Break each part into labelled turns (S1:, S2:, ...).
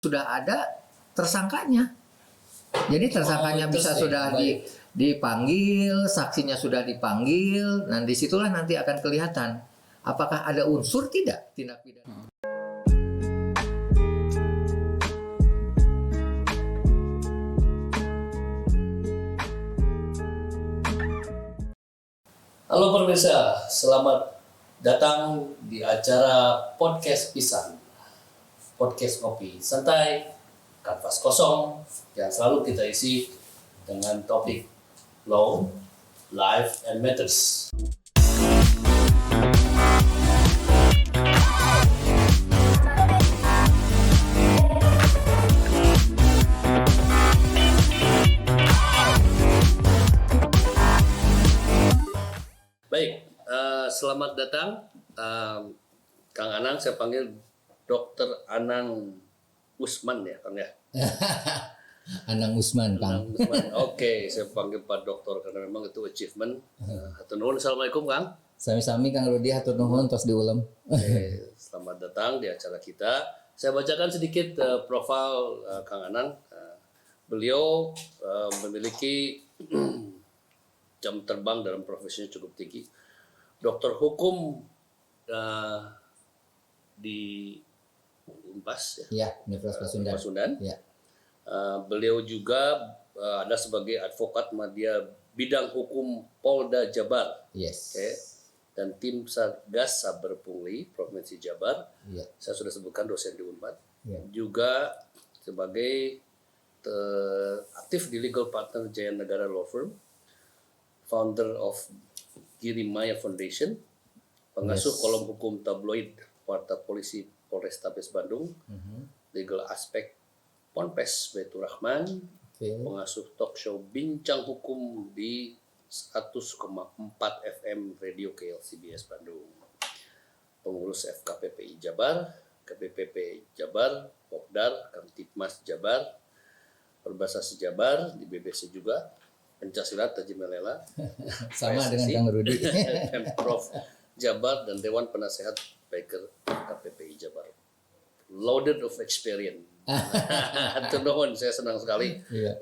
S1: sudah ada tersangkanya. Jadi tersangkanya bisa sudah dipanggil, saksinya sudah dipanggil, dan disitulah nanti akan kelihatan apakah ada unsur tidak tindak pidana.
S2: Halo pemirsa, selamat datang di acara podcast Pisang, podcast kopi santai, kanvas kosong yang selalu kita isi dengan topik law, life, and matters. Baik, selamat datang Kang Anang, saya panggil Dr. Anang Usman ya Kang ya?
S1: Anang Usman, Kang.
S2: Anang Usman. Oke, saya panggil Pak Dokter karena memang itu achievement. Hatur nuhun. Assalamualaikum Kang.
S1: Sami-sami Kang Rudi, hatur nuhun tos diulam.
S2: Oke, selamat datang di acara kita. Saya bacakan sedikit profil Kang Anang. Beliau memiliki jam terbang dalam profesinya cukup tinggi. Dokter hukum di Unpas
S1: ya, Universitas Pasundan.
S2: Pasundan.
S1: Ya.
S2: Beliau juga ada sebagai advokat media bidang hukum Polda Jabar.
S1: Yes.
S2: Okay. Dan tim Satgas Saber Pungli Provinsi Jabar.
S1: Ya.
S2: Saya sudah sebutkan dosen di Unpad.
S1: Ya.
S2: Juga sebagai aktif di Legal Partner Jaya Negara Law Firm, founder of Girimaya Foundation, pengasuh kolom hukum tabloid Warta Polisi Polrestabes Bandung, legal aspek Ponpes Baitur Rahman, pengasuh talk show Bincang Hukum di 100,4 FM Radio KLCBS Bandung, pengurus FKPPI Jabar, KPPP Jabar, Popdar, Kamtipmas Jabar, Perbasasi Jabar di BBC juga, Pencaksilat Tajimelela,
S1: sama dengan Kang Rudi.
S2: Pemprov Jabar dan Dewan Penasehat Baker KPPI Jabar. Loaded of experience. Hatur nuhun, saya senang sekali.
S1: Iya.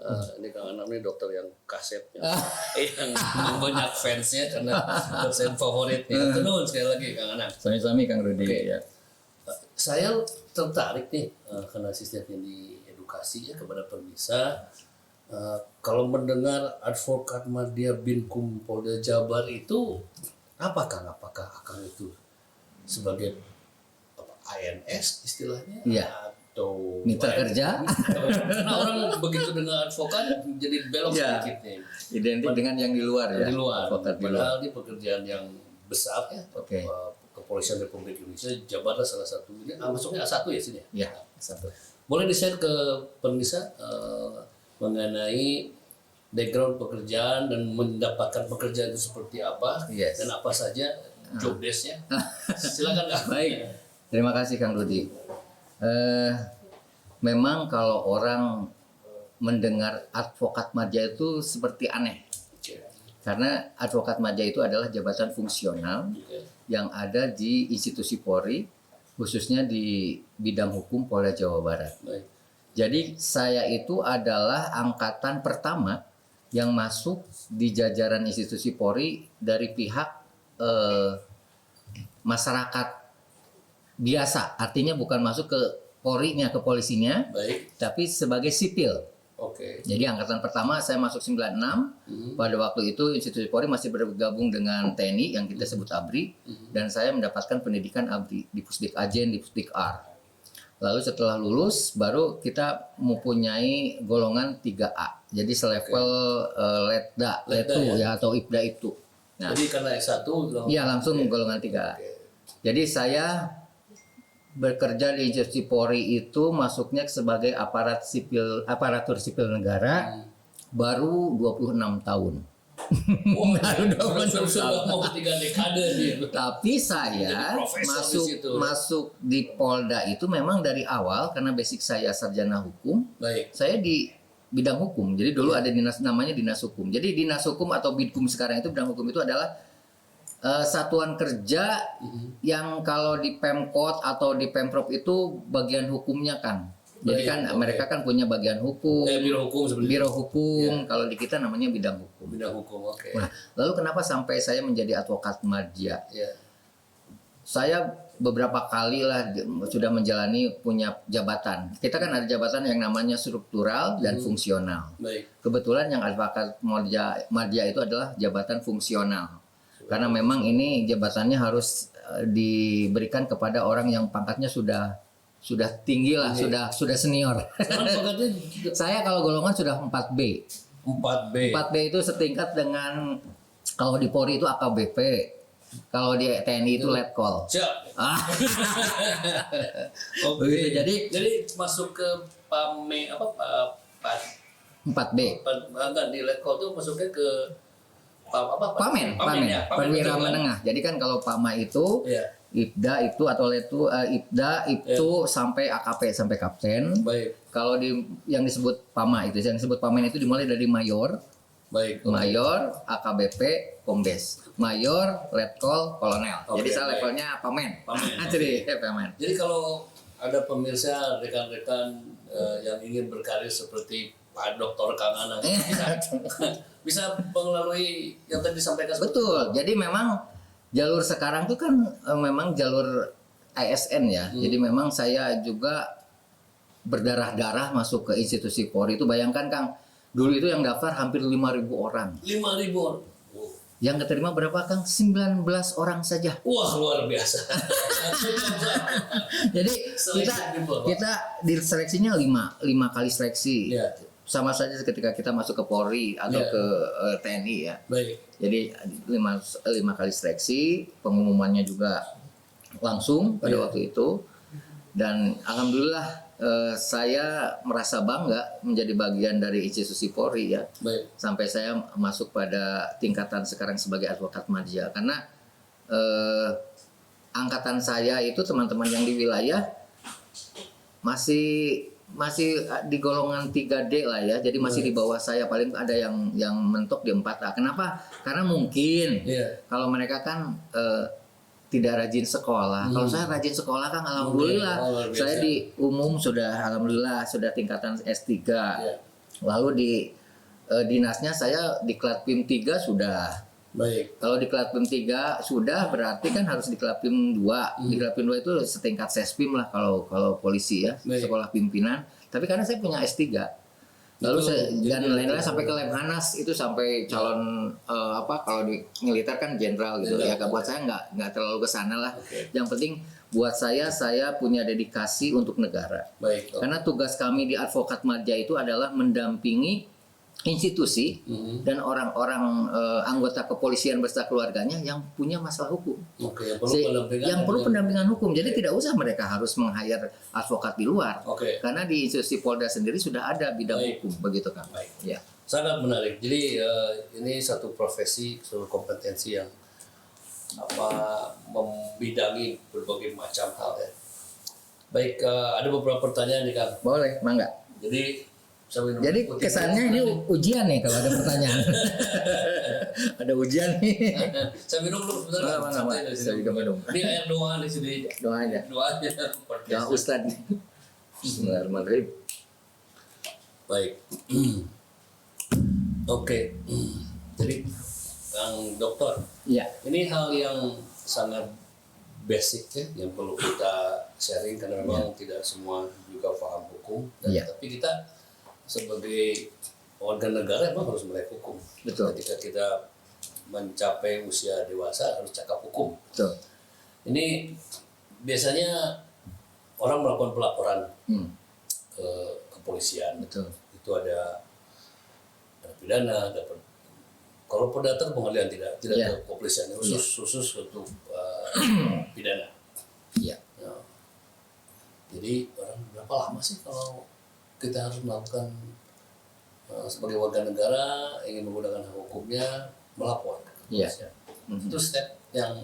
S2: Ini Kang Anam ini dokter yang kasetnya, yang banyak fansnya karena dosen favoritnya. Hatur nuhun sekali lagi Kang Anam.
S1: Sami-sami Kang Rudi.
S2: Oke.
S1: Ya.
S2: Saya tertarik nih karena sistemnya di edukasi ya kepada pemirsa. Kalau mendengar advokat Madya Binkum Polda Jabar itu apa Kang? Apakah akan itu sebagai ANS istilahnya?
S1: Iya.
S2: Atau
S1: Mitra kerja?
S2: Karena orang begitu dengan advokat jadi belok
S1: Ya.
S2: sedikit nih.
S1: Identik dengan yang di luar ya.
S2: Di luar.
S1: Advokat di luar.
S2: Padahal ini pekerjaan yang besar ya.
S1: Oke.
S2: Kepolisian Republik Indonesia, Jabar adalah salah satu. Ini masuknya A1 ya sini ya?
S1: Ya, satu.
S2: Boleh di-share ke pemirsa mengenai background pekerjaan dan mendapatkan pekerjaan itu seperti apa
S1: Yes.
S2: dan apa saja job desk-nya. Silakan Kang.
S1: Baik. Terima kasih Kang Rudi. Memang kalau orang mendengar advokat madya itu seperti aneh.
S2: Oke.
S1: Karena advokat madya itu adalah jabatan fungsional
S2: Oke.
S1: yang ada di institusi Polri, khususnya di bidang hukum Polda Jawa Barat.
S2: Baik.
S1: Jadi saya itu adalah angkatan pertama yang masuk di jajaran institusi Polri dari pihak masyarakat biasa. Artinya bukan masuk ke Polri-nya, ke polisinya,
S2: Baik.
S1: tapi sebagai sipil.
S2: Oke.
S1: Jadi angkatan pertama saya masuk 96. Pada waktu itu institusi Polri masih bergabung dengan TNI yang kita sebut ABRI, dan saya mendapatkan pendidikan ABRI di Pusdik Ajen, di Pusdik R. Lalu setelah lulus baru kita mempunyai golongan 3A. Jadi selevel Letda itu ya, atau Ibda itu. Nah,
S2: Jadi karena S1
S1: iya langsung golongan 3A. Jadi saya bekerja di institusi Polri itu masuknya sebagai aparatur sipil negara baru 26 tahun.
S2: sudah mau ketiga dekade nih.
S1: Tapi saya masuk di Polda itu memang dari awal karena basic saya sarjana hukum.
S2: Baik.
S1: Saya di bidang hukum. Jadi dulu ada dinas namanya dinas hukum. Jadi dinas hukum atau bidkum sekarang itu bidang hukum itu adalah satuan kerja yang kalau di Pemkot atau di Pemprov itu bagian hukumnya kan. Jadi kan mereka kan punya bagian hukum,
S2: Biro hukum sebenarnya.
S1: biro hukum. Kalau di kita namanya bidang hukum.
S2: Bidang hukum, oke.
S1: Nah, lalu kenapa sampai saya menjadi advokat madya?
S2: Ya,
S1: Saya beberapa kali lah sudah menjalani punya jabatan. Kita kan ada jabatan yang namanya struktural dan fungsional.
S2: baik.
S1: Kebetulan yang advokat madya itu adalah jabatan fungsional. Karena memang ini jabatannya harus diberikan kepada orang yang pangkatnya sudah tinggi lah, sudah senior.
S2: Sekarang pangkatnya
S1: Saya kalau golongan sudah 4B.
S2: 4B.
S1: 4B itu setingkat dengan kalau di Polri itu AKBP, kalau di TNI itu Letkol.
S2: Siap.
S1: Ah,
S2: Oke.
S1: begitu.
S2: Jadi masuk ke PAME apa Pak
S1: 4B.
S2: enggak di Letkol tuh masuknya ke
S1: Pamen,
S2: ya?
S1: perwira
S2: betul, kan?
S1: menengah. Jadi kan kalau PAMA itu
S2: Iya.
S1: IPDA itu atau IPDA itu sampai AKP sampai kapten.
S2: Baik.
S1: Kalau yang disebut PAMA itu, yang disebut PAMEN itu dimulai dari mayor,
S2: Baik.
S1: mayor, AKBP, kombes, mayor, letkol, kolonel.
S2: Oke,
S1: Jadi saya
S2: baik.
S1: levelnya pamen.
S2: Pamen,
S1: Jadi pamen.
S2: Jadi kalau ada pemirsa rekan-rekan yang ingin berkarir seperti Pak Dr. Kang Anang bisa melalui yang tadi disampaikan.
S1: Betul. Jadi memang jalur sekarang tuh kan memang jalur ASN ya. Jadi memang saya juga berdarah-darah masuk ke institusi Polri itu. Bayangkan Kang, dulu itu yang daftar hampir 5.000 orang.
S2: 5.000 orang.
S1: Yang keterima berapa Kang? 19 orang saja.
S2: Wah, luar biasa.
S1: Jadi
S2: Seleksi people, Pak.
S1: kita di seleksinya 5 kali seleksi.
S2: Ya,
S1: Sama saja ketika kita masuk ke Polri atau
S2: Ya.
S1: ke TNI ya.
S2: baik.
S1: Jadi 5 kali seleksi, pengumumannya juga langsung pada
S2: Ya.
S1: waktu itu. Dan alhamdulillah saya merasa bangga menjadi bagian dari institusi Polri ya.
S2: Baik.
S1: Sampai saya masuk pada tingkatan sekarang sebagai advokat madya, karena angkatan saya itu teman-teman yang di wilayah masih di golongan 3D lah ya, jadi masih di bawah saya, paling ada yang mentok di 4A. Kenapa? Karena mungkin
S2: Iya.
S1: kalau mereka kan tidak rajin sekolah. Kalau saya rajin sekolah kan alhamdulillah.
S2: Oh, luar biasa.
S1: Saya di umum sudah alhamdulillah sudah tingkatan S3.
S2: Iya.
S1: Lalu di dinasnya saya di Klatpim 3 sudah.
S2: Baik.
S1: Kalau di Klatpim 3 sudah, berarti kan harus di Klatpim 2. Di Klatpim 2 itu setingkat Sespim lah kalau polisi ya,
S2: Baik.
S1: sekolah pimpinan. Tapi karena saya punya S3. Lalu
S2: Itu,
S1: saya dan
S2: jadi-
S1: lain-lain sampai ke Lemhanas itu sampai calon kalau di militer kan jenderal gitu ya. Buat saya nggak terlalu ke sana lah.
S2: Oke.
S1: Yang penting buat saya punya dedikasi untuk negara.
S2: Baik.
S1: Karena tugas kami di advokat madya itu adalah mendampingi institusi dan orang-orang anggota kepolisian beserta keluarganya yang punya masalah hukum.
S2: Oke, yang perlu pendampingan.
S1: Yang perlu pendampingan hukum. Jadi tidak usah mereka harus meng-hire advokat di luar.
S2: Oke.
S1: Karena di institusi Polda sendiri sudah ada bidang
S2: Baik.
S1: hukum, begitu kan?
S2: Baik.
S1: Ya.
S2: Sangat menarik. Jadi ini satu profesi, satu kompetensi yang membidangi berbagai macam hal ya. Baik, ada beberapa pertanyaan nih Kang.
S1: Boleh, mangga.
S2: Jadi saya minum
S1: Jadi
S2: putih
S1: kesannya
S2: dulu.
S1: ini ujian nih kalau ada pertanyaan. Ada ujian nih.
S2: Saya minum dulu sebentar.
S1: Mangga,
S2: Santai
S1: mangga.
S2: dari
S1: Saya
S2: sini.
S1: juga minum.
S2: Ini air doa di sini.
S1: Doa aja.
S2: Doa aja.
S1: Doa Ustad. Bismillahirrahmanirrahim.
S2: Baik. Oke. Jadi Kang Dokter,
S1: Iya.
S2: ini hal yang sangat basic ya, yang perlu kita sharing karena memang tidak semua juga paham hukum.
S1: Iya.
S2: Tapi kita sebagai warga negara memang harus melek hukum.
S1: Betul.
S2: Ketika kita mencapai usia dewasa harus cakap hukum.
S1: Betul.
S2: Ini biasanya orang melakukan pelaporan
S1: Hmm,
S2: ke kepolisian.
S1: betul.
S2: Itu ada pidana, kalau perdata pengadilan tidak
S1: Iya.
S2: ke kepolisian khusus untuk pidana.
S1: Iya.
S2: Ya. Jadi orang berapa lama sih kalau kita harus melakukan sebagai warga negara ingin menggunakan hak hukumnya melapor ke
S1: Iya.
S2: kepolisian? Itu step yang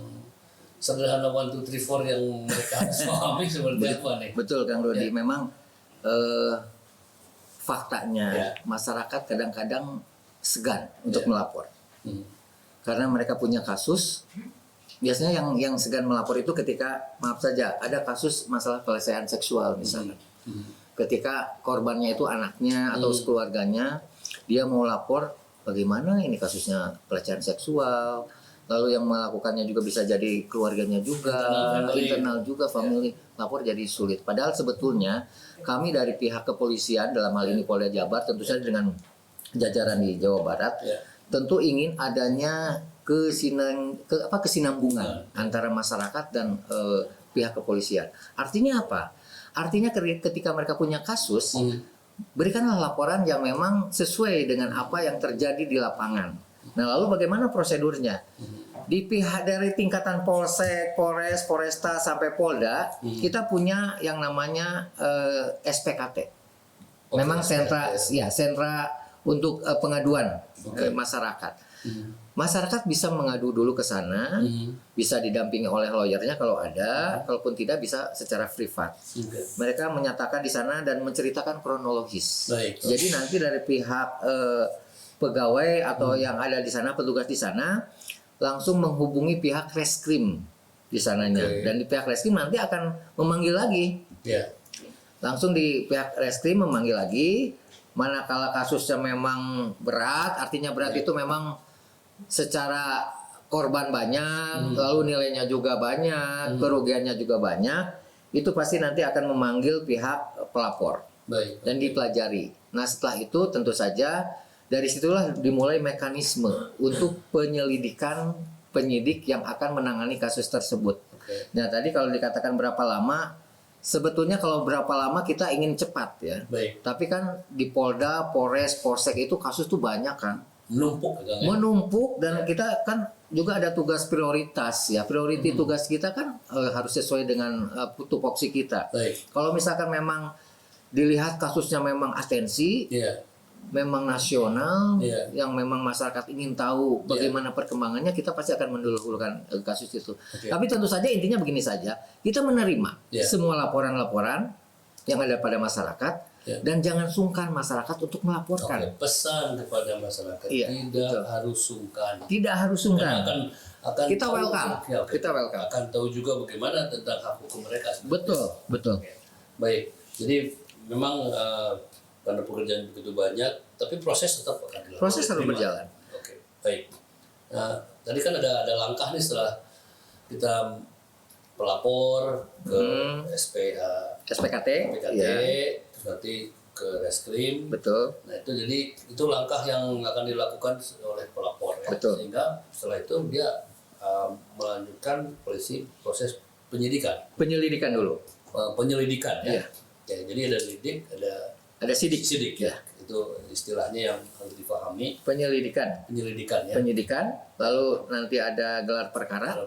S2: sederhana 1, 2, 3, 4 yang mereka harus pahami seperti apa nih?
S1: Betul Kang Rodi,
S2: Ya.
S1: memang faktanya
S2: Ya.
S1: masyarakat kadang-kadang segan untuk
S2: Ya.
S1: melapor.
S2: Hmm.
S1: Karena mereka punya kasus. Biasanya yang segan melapor itu ketika, maaf saja, ada kasus masalah pelecehan seksual misalnya. ketika korbannya itu anaknya atau keluarganya, dia mau lapor bagaimana ini kasusnya pelecehan seksual, lalu yang melakukannya juga bisa jadi keluarganya juga, internal juga family, lapor jadi sulit. Padahal sebetulnya kami dari pihak kepolisian dalam hal ini Polda Jabar tentu saja dengan jajaran di Jawa Barat tentu ingin adanya kesinambungan antara masyarakat dan pihak kepolisian. Artinya apa? Artinya ketika mereka punya kasus, berikanlah laporan yang memang sesuai dengan apa yang terjadi di lapangan. Nah, lalu bagaimana prosedurnya? Di pihak dari tingkatan Polsek, Polres, Polresta sampai Polda, kita punya yang namanya SPKT. Memang sentra untuk pengaduan masyarakat. Masyarakat bisa mengadu dulu ke sana, bisa didampingi oleh lawyernya kalau ada, kalaupun tidak bisa secara privat. Mereka menyatakan di sana dan menceritakan kronologis. Jadi nanti dari pihak pegawai atau yang ada di sana, petugas di sana, langsung menghubungi pihak reskrim di sananya. Dan di pihak reskrim nanti akan memanggil lagi. Langsung di pihak reskrim memanggil lagi. Manakala kasusnya memang berat, artinya berat itu memang secara korban banyak, lalu nilainya juga banyak, kerugiannya juga banyak, itu pasti nanti akan memanggil pihak pelapor dan dipelajari. Nah, setelah itu tentu saja dari situlah dimulai mekanisme untuk penyelidikan penyidik yang akan menangani kasus tersebut. Nah, tadi kalau dikatakan berapa lama, sebetulnya kalau berapa lama kita ingin cepat ya. Tapi kan di Polda, Polres, Polsek itu kasus tuh banyak kan. Menumpuk dan kita kan juga ada tugas prioritas ya. Priority tugas kita kan harus sesuai dengan tupoksi kita. Kalau misalkan memang dilihat kasusnya memang atensi, memang nasional, yang memang masyarakat ingin tahu bagaimana perkembangannya, kita pasti akan mendahulukan kasus itu. Tapi tentu saja intinya begini saja, kita menerima semua laporan-laporan yang ada pada masyarakat. Dan jangan sungkan masyarakat untuk melaporkan.
S2: Pesan kepada masyarakat tidak harus sungkan.
S1: Tidak harus sungkan.
S2: Akan
S1: kita welcome. Kita welcome.
S2: Akan tahu juga bagaimana tentang hak hukum mereka.
S1: Betul.
S2: Baik. Jadi memang karena pekerjaan begitu banyak, tapi proses tetap akan dilakukan.
S1: Proses harus berjalan.
S2: Baik. Nah, tadi kan ada langkah nih setelah kita pelapor ke SPKT. Nanti ke reskrim.
S1: Betul.
S2: Nah, itu jadi itu langkah yang akan dilakukan oleh pelapor ya.
S1: Betul.
S2: Sehingga setelah itu dia melanjutkan proses penyidikan.
S1: Penyelidikan dulu.
S2: Penyelidikan ya. Jadi ada lidik, ada sidik ya. Itu istilahnya yang harus dipahami.
S1: Penyelidikan ya. Penyidikan, lalu nanti ada gelar perkara.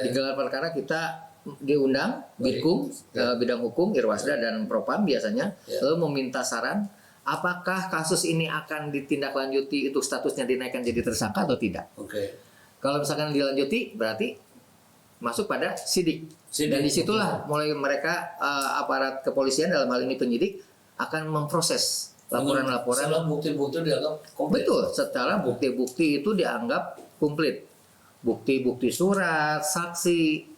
S1: Di gelar perkara kita diundang Bitkum, bidang hukum, Irwasda dan Propam biasanya, lalu meminta saran apakah kasus ini akan ditindaklanjuti untuk statusnya dinaikkan jadi tersangka atau tidak. Kalau misalkan dilanjuti berarti masuk pada sidik. Dan disitulah mulai mereka aparat kepolisian dalam hal ini penyidik akan memproses laporan-laporan.
S2: Setelah bukti-bukti dianggap komplit.
S1: Betul, setelah bukti-bukti itu dianggap komplit. Bukti-bukti surat, saksi,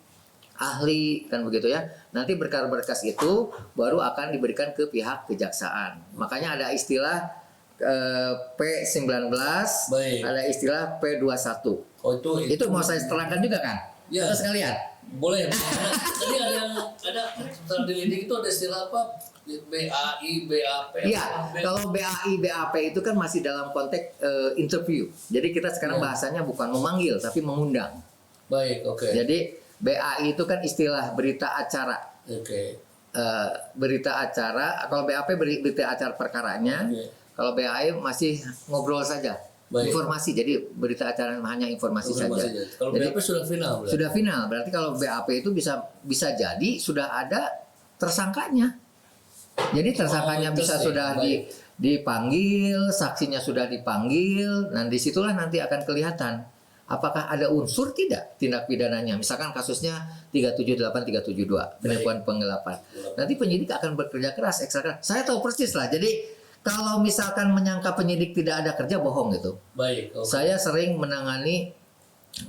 S1: ahli, kan begitu ya. Nanti berkas-berkas itu baru akan diberikan ke pihak kejaksaan. Makanya ada istilah P19, ada istilah P21. Itu mau saya terangkan juga kan?
S2: Ya.
S1: Sekalian.
S2: Boleh. Tadi ada setelah dilidik itu ada istilah apa? BAI, BAP.
S1: Iya, kalau BAI, BAP itu kan masih dalam konteks interview. Jadi kita sekarang bahasanya bukan memanggil tapi mengundang.
S2: Baik,
S1: Jadi BAI itu kan istilah berita acara. Berita acara. Kalau BAP berita acara perkaranya. Kalau BAI masih ngobrol saja. Informasi. Jadi berita acara hanya informasi saja.
S2: Kalau BAP sudah final.
S1: Sudah final. Berarti kalau BAP itu bisa jadi sudah ada tersangkanya. Jadi tersangkanya bisa sudah dipanggil, saksinya sudah dipanggil. Nah, disitulah nanti akan kelihatan apakah ada unsur tidak tindak pidananya. Misalkan kasusnya 378, 372, penipuan penggelapan. Nanti penyidik akan bekerja keras, ekstra keras. Saya tahu persis lah. Jadi kalau misalkan menyangka penyidik tidak ada kerja, bohong gitu. Saya sering menangani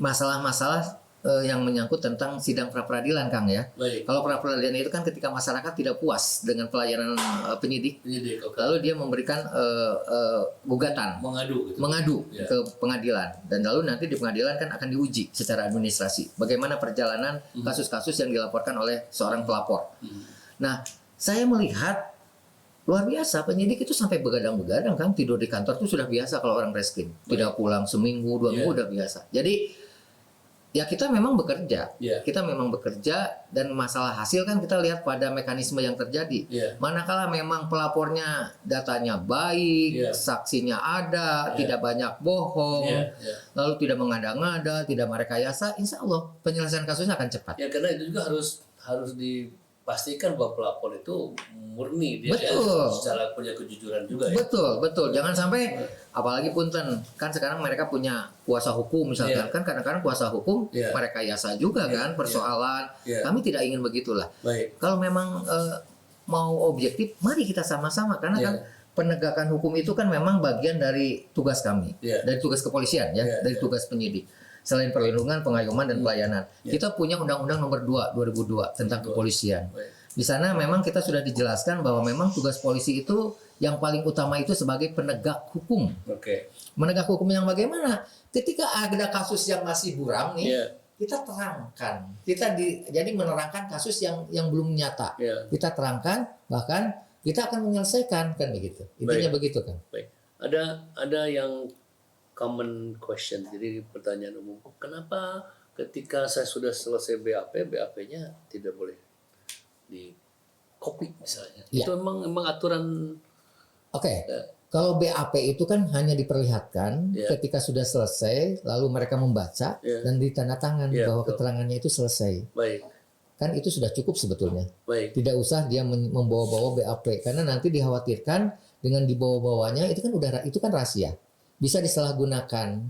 S1: masalah-masalah yang menyangkut tentang sidang pra-peradilan, Kang ya.
S2: Baik.
S1: Kalau pra-peradilan itu kan ketika masyarakat tidak puas dengan pelayanan penyidik,
S2: Penyidik, oke.
S1: lalu dia memberikan gugatan,
S2: Mengadu gitu.
S1: ke pengadilan, dan lalu nanti di pengadilan kan akan diuji secara administrasi bagaimana perjalanan kasus-kasus yang dilaporkan oleh seorang pelapor. Nah, saya melihat luar biasa, penyidik itu sampai begadang-begadang, Kang, tidur di kantor itu sudah biasa kalau orang reskrim. Tidak pulang seminggu, 2 minggu udah biasa. Jadi ya kita memang bekerja, kita memang bekerja, dan masalah hasil kan kita lihat pada mekanisme yang terjadi. Manakala memang pelapornya datanya baik, saksinya ada, tidak banyak bohong, lalu tidak mengada-ngada, tidak merekayasa, insya Allah penyelesaian kasusnya akan cepat.
S2: Ya, karena itu juga harus dipastikan bahwa pelapor itu murni dia,
S1: Betul.
S2: secara punya kejujuran juga ya.
S1: Betul. Jangan sampai, apalagi punten, kan sekarang mereka punya kuasa hukum misalkan, kan kadang-kadang kuasa hukum merekayasa juga kan persoalan. Kami tidak ingin begitulah.
S2: Baik.
S1: Kalau memang mau objektif, mari kita sama-sama, karena kan penegakan hukum itu kan memang bagian dari tugas kami, dari tugas kepolisian ya, dari tugas penyidik. Selain perlindungan, pengayoman, dan pelayanan, kita punya Undang-Undang Nomor 2 2002 tentang kepolisian. Di sana memang kita sudah dijelaskan bahwa memang tugas polisi itu yang paling utama itu sebagai penegak hukum. Menegak hukum yang bagaimana? Ketika ada kasus yang masih buram nih, kita terangkan. Jadi menerangkan kasus yang belum nyata. Kita terangkan, bahkan kita akan menyelesaikan, kan begitu. Intinya begitu, kan.
S2: Baik. Ada yang common question, jadi pertanyaan umum. Kenapa ketika saya sudah selesai BAP-nya tidak boleh di copy misalnya? Itu emang aturan.
S1: Kalau BAP itu kan hanya diperlihatkan ketika sudah selesai, lalu mereka membaca dan ditandatangan bahwa keterangannya itu selesai. Kan itu sudah cukup sebetulnya. Tidak usah dia membawa-bawa BAP, karena nanti dikhawatirkan dengan dibawa-bawanya itu kan rahasia. Bisa disalahgunakan,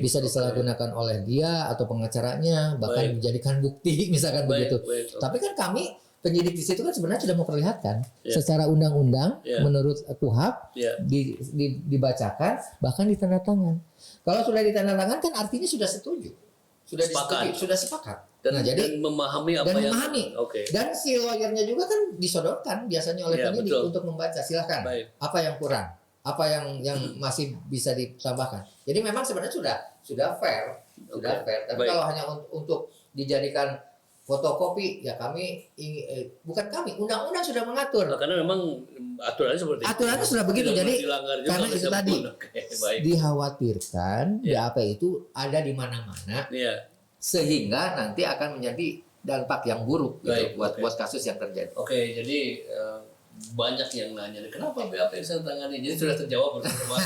S1: bisa disalahgunakan oleh dia atau pengacaranya, bahkan dijadikan bukti misalkan begitu. Tapi kan kami penyidik di situ kan sebenarnya sudah memperlihatkan secara undang-undang menurut KUHP dibacakan, bahkan ditandatangan. Kalau sudah ditandatangan kan artinya sudah setuju, sudah disetujui, sudah sepakat.
S2: Dan memahami apa yang
S1: dan si lawyernya juga kan disodorkan biasanya oleh penyidik untuk membaca, silakan apa yang kurang, apa yang masih bisa ditambahkan. Jadi memang sebenarnya sudah fair. Tapi kalau hanya untuk dijadikan fotokopi, ya bukan kami, undang-undang sudah mengatur.
S2: Karena memang aturannya
S1: sudah begitu. Jadi karena itu tadi dikhawatirkan BAP itu ada di mana-mana, sehingga nanti akan menjadi dampak yang buruk buat kasus yang terjadi.
S2: Jadi banyak yang nanya, kenapa BAP saya tangani? Jadi sudah terjawab bersama.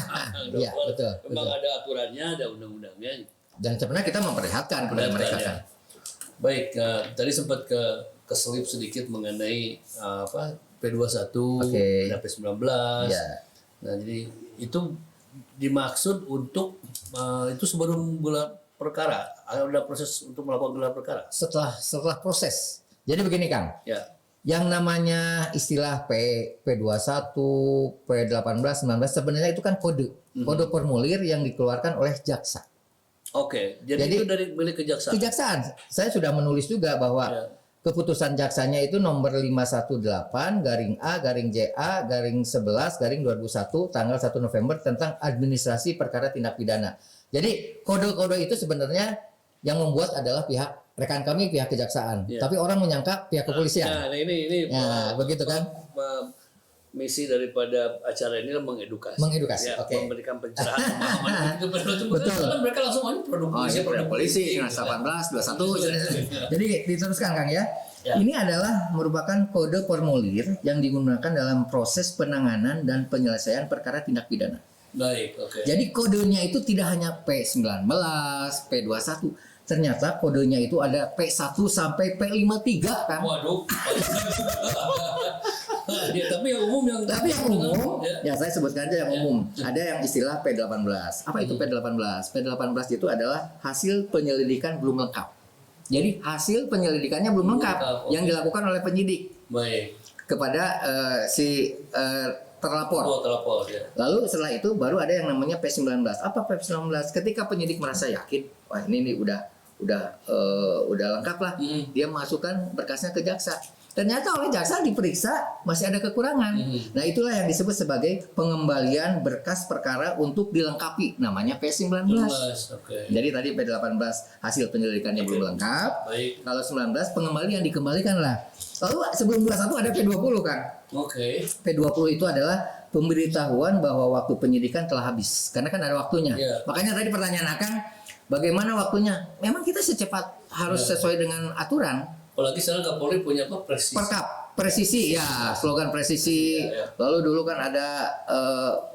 S1: Betul.
S2: Memang ada aturannya, ada undang-undangnya.
S1: Dan sebenarnya kita memperlihatkan kepada mereka kan.
S2: Baik, tadi sempat keselip sedikit mengenai P21, ada P19. Nah, jadi itu dimaksud untuk itu sebelum gelar perkara, ada proses untuk melakukan gelar perkara.
S1: Setelah proses. Jadi begini, Kang. Yang namanya istilah P21, P18, 19 sebenarnya itu kan kode formulir yang dikeluarkan oleh jaksa.
S2: Jadi itu dari milik kejaksaan.
S1: Kejaksaan. Saya sudah menulis juga bahwa keputusan jaksanya itu nomor 518/A/JA/11/2001 tanggal 1 November tentang administrasi perkara tindak pidana. Jadi kode-kode itu sebenarnya yang membuat adalah rekan kami pihak kejaksaan, tapi orang menyangka pihak kepolisian.
S2: Ini
S1: begitu kan?
S2: Misi daripada acara ini adalah mengedukasi, memberikan pencerahan pemahaman. Betul. Mereka langsung produk
S1: polisi 18, 21. Jadi diteruskan, Kang ya. Ini adalah merupakan kode formulir yang digunakan dalam proses penanganan dan penyelesaian perkara tindak pidana. Jadi kodenya itu tidak hanya P19, P21. Ternyata kodenya itu ada P1 sampai P53, kan?
S2: Waduh. Tapi yang umum
S1: ya saya sebutkan aja yang umum. Ada yang istilah P18. Apa itu P18? P18 itu adalah hasil penyelidikan belum lengkap. Jadi hasil penyelidikannya belum lengkap yang dilakukan oleh penyidik kepada si terlapor. Lalu setelah itu baru ada yang namanya P19. Apa P19? Ketika penyidik merasa yakin, wah ini udah udah lengkap lah, dia masukkan berkasnya ke jaksa. Ternyata oleh jaksa diperiksa masih ada kekurangan. Nah, itulah yang disebut sebagai pengembalian berkas perkara untuk dilengkapi, namanya P19. Jadi tadi P18 hasil penyelidikannya belum lengkap. Kalau 19 pengembalian dikembalikan lah. Lalu sebelum 21 ada P20 kan. P20 itu adalah pemberitahuan bahwa waktu penyidikan telah habis. Karena kan ada waktunya. Makanya tadi pertanyaan Akang, bagaimana waktunya? Memang kita secepat harus sesuai dengan aturan.
S2: Apalagi sekarang Kapolri punya apa? Presisi.
S1: Perkap, presisi ya, slogan presisi. Lalu dulu kan ada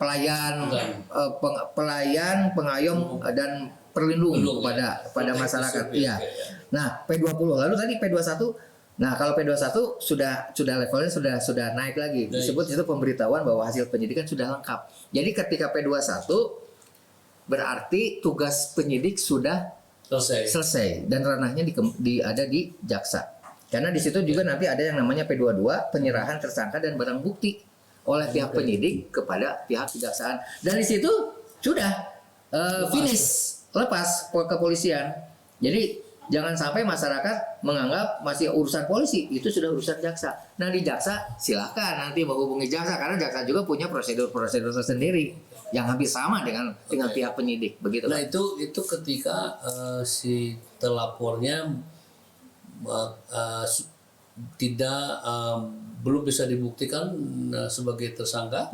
S1: pelayan, pengayom dan perlindung kepada masyarakat. Iya. Nah, P20. Lalu tadi P21. Nah, kalau P21 sudah levelnya sudah naik lagi. Disebut itu pemberitahuan bahwa hasil penyidikan sudah lengkap. Jadi ketika P21 berarti tugas penyidik sudah selesai dan ranahnya ada di jaksa. Karena di situ juga nanti ada yang namanya P22, penyerahan tersangka dan barang bukti oleh pihak penyidik kepada pihak kejaksaan. Dan di situ sudah finish, lepas kepolisian. Jadi jangan sampai masyarakat menganggap masih urusan polisi, itu sudah urusan jaksa. Nah, di jaksa silakan nanti menghubungi jaksa karena jaksa juga punya prosedur-prosedur tersendiri yang hampir sama dengan pihak penyidik, begitu.
S2: Nah, itu ketika si terlapornya belum bisa dibuktikan sebagai tersangka,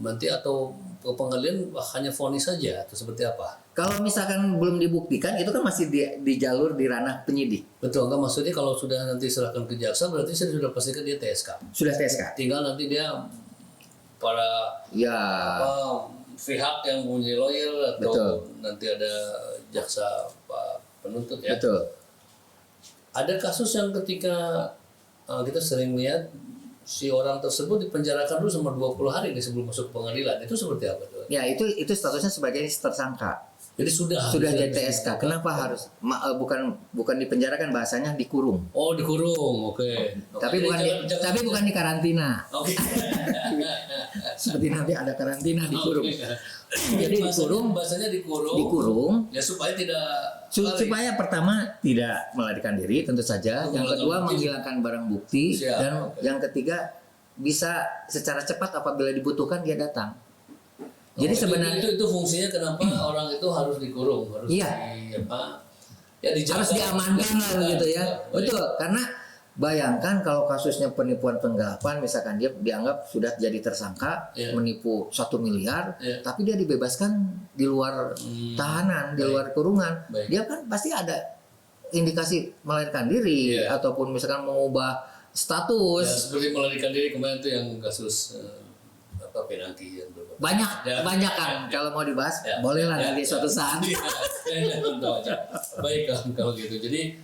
S2: nanti atau pengadilan hanya vonis saja atau seperti apa?
S1: Kalau misalkan belum dibuktikan, itu kan masih di jalur di ranah penyidik.
S2: Betul, enggak maksudnya kalau sudah nanti serahkan ke jaksa berarti saya sudah pastikan dia TSK.
S1: Sudah TSK.
S2: Tinggal nanti dia para pihak yang punya lawyer atau nanti ada jaksa penuntut ya.
S1: Betul.
S2: Ada kasus yang ketika kita sering lihat si orang tersebut dipenjarakan dulu selama 20 hari sebelum masuk pengadilan. Itu seperti apa tuh?
S1: Ya, itu statusnya sebagai tersangka.
S2: Jadi sudah
S1: jadi TSK. Kenapa harus bukan dipenjarakan, bahasanya dikurung.
S2: Oh, dikurung. Oke.
S1: Tapi bukan di karantina.
S2: Oke.
S1: Seperti nanti ada karantina dikurung. Jadi
S2: bahasanya dikurung. Ya supaya
S1: supaya pertama tidak melarikan diri tentu saja, yang kedua menghilangkan barang bukti, dan yang ketiga bisa secara cepat apabila dibutuhkan dia datang. Jadi sebenarnya
S2: itu fungsinya kenapa orang itu harus dikurung, harus
S1: harus diamankan lah gitu ya. Betul, karena bayangkan kalau kasusnya penipuan penggelapan, misalkan dia dianggap sudah jadi tersangka menipu 1 miliar, tapi dia dibebaskan di luar tahanan, di luar kurungan, dia kan pasti ada indikasi melarikan diri ataupun misalkan mengubah status.
S2: Ya, seperti melarikan diri kemarin itu yang kasus penalti yang
S1: banyak kan. Kalau mau dibahas bolehlah nanti suatu saat.
S2: Baik kalau gitu. Jadi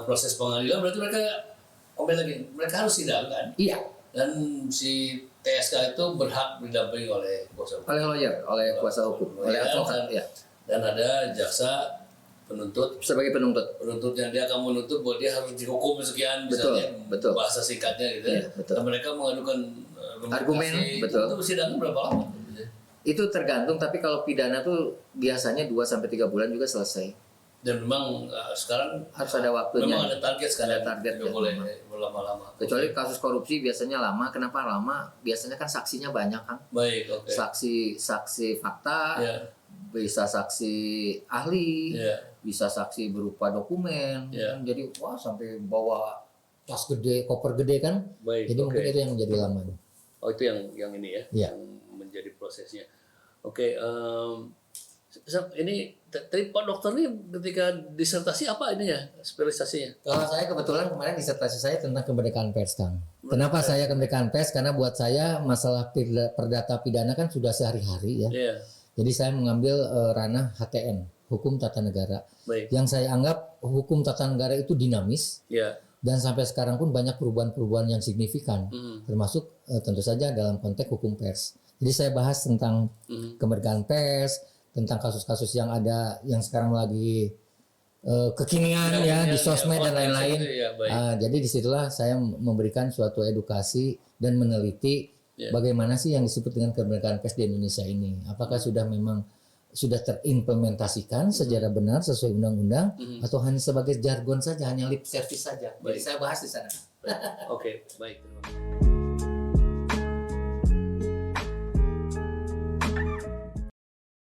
S2: proses pengadilan berarti mereka harus sidang kan?
S1: Iya.
S2: Dan si TSK itu berhak didampingi oleh kuasa hukum.
S1: Oleh lawyer, oleh kuasa hukum, oleh advokat.
S2: Dan ada jaksa penuntut
S1: sebagai penuntut
S2: yang dia akan menuntut bahwa dia harus dihukum sekian, misalnya bahasa singkatnya gitu ya. Dan mereka mengadukan
S1: argumen, betul.
S2: Itu persidangan berapa lama?
S1: Itu tergantung, tapi kalau pidana tuh biasanya 2-3 bulan juga selesai.
S2: Dan memang sekarang
S1: harus ada waktunya.
S2: Memang ada target sekarang.
S1: Ada target.
S2: Nggak boleh berlama-lama.
S1: Kecuali kasus korupsi biasanya lama. Kenapa lama? Biasanya kan saksinya banyak kan.
S2: Baik, oke.
S1: Saksi fakta, bisa saksi ahli, bisa saksi berupa dokumen. Jadi sampai bawa tas gede, koper gede kan.
S2: Baik,
S1: jadi mungkin itu yang menjadi lama.
S2: Oh, itu yang ini ya, yang menjadi prosesnya. Oke, ini tadi Pak Dokter nih ketika disertasi apa ininya, spesialisasinya?
S1: Kalau saya kebetulan kemarin disertasi saya tentang kemerdekaan pers, Kang. Kenapa saya kemerdekaan pers? Karena buat saya masalah perdata pidana kan sudah sehari-hari ya. Jadi saya mengambil ranah HTN, hukum tata negara. Yang saya anggap hukum tata negara itu dinamis. Dan sampai sekarang pun banyak perubahan-perubahan yang signifikan, termasuk tentu saja dalam konteks hukum pers. Jadi saya bahas tentang kemerdekaan pers, tentang kasus-kasus yang ada, yang sekarang lagi kekinian di sosmed dan lain-lain. Jadi disitulah saya memberikan suatu edukasi dan meneliti bagaimana sih yang disebut dengan kemerdekaan pers di Indonesia ini. Apakah sudah memang sudah terimplementasikan secara benar sesuai undang-undang atau hanya sebagai jargon saja, hanya lip service saja. Jadi
S2: Baik.
S1: saya bahas di sana.
S2: Oke, baik. Terima kasih.